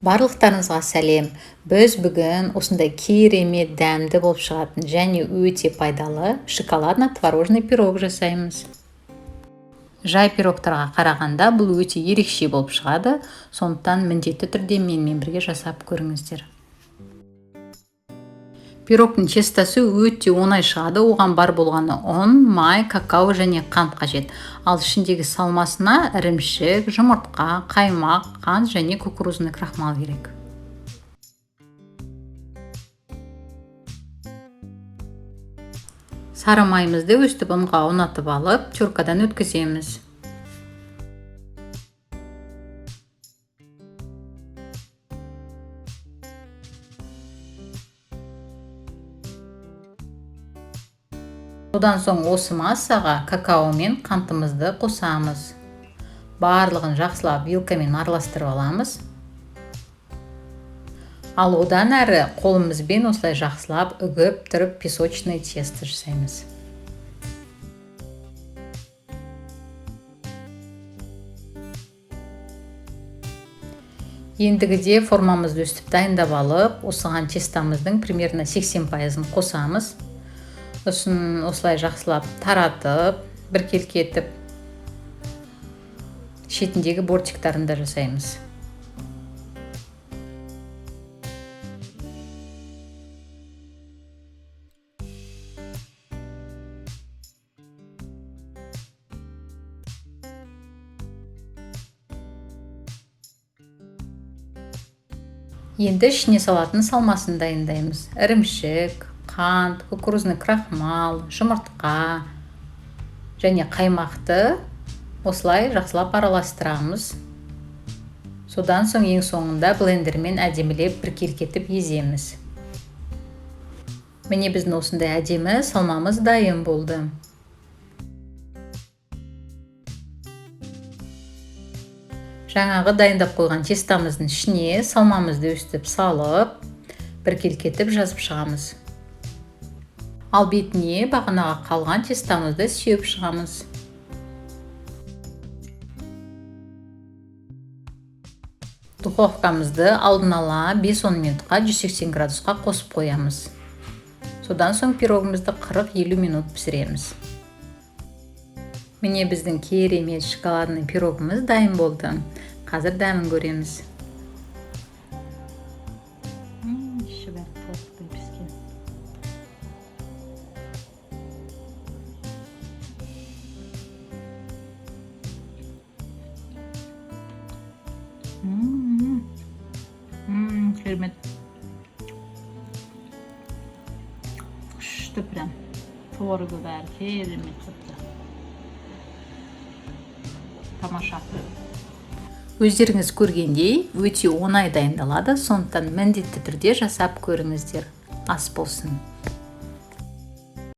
Барлықтарыңызға сәлем. Біз бүгін осындай керемет дәмді болып шығатын және өте пайдалы шоколадно-творожный пирог жасаймыз. Жай пирогтарға қарағанда бұл өте ерекше болып шығады, сондықтан міндетті түрде менімен бірге жасап көріңіздер. Пирогтың тестасы өте оңай шығады, оған бар болғаны ұн, май, какао және қант қажет. Ал ішіндегі салмасына ірімшік, жұмыртқа, қаймақ, қант және кукурузный крахмал керек. Сары майымызды өстіп ұнға ұнатып алып, теркадан өткіземіз. Одан соң осы массаға какао мен қантымызды қосамыз. Барлығын жақсылап вилкамен араластырып аламыз. Ал одан әрі қолымызбен осылай жақсылап үгіп тұрып песочный тесто жасаймыз. Ендігіде формамызды өстіп дайындап алып, осыған тестамыздың примерно 80%-ын қосамыз. Сосын осылай жақсылап таратып, біркелкетіп, шетіндегі бортиктарын да жасаймыз. Енді ішіне салатын салмасын дайындаймыз. Ірімшік, қант, кукурузный крахмал, жұмыртқа және қаймақты осылай жақсылап араластырамыз. Содан соң ең соңында блендермен әдемілеп біркелкетіп еземіз. Міне біздің осындай әдемі салмамыз дайын болды. Жаңағы дайындап қойған тестамыздың ішіне салмамызды өстіп салып, біркелкетіп жазып шығамыз. Ал бетіне бағанаға қалған тестамызды сүйеп шығамыз. Духовкамызды алдын ала 5-10 минутқа 180 градусқа қосып қоямыз. Содан соң пирогымызды 40-50 минут пісіреміз. Міне біздің керемет шоколадный пирогымыз дайын болды. Қазір дәмін көреміз. Керемет. Күшті прям. Творогы бәрі керемет шықты. Тамаша. Өздеріңіз көргендей, өте оңай дайындалады, сондықтан міндетті түрде жасап көріңіздер. Ас болсын.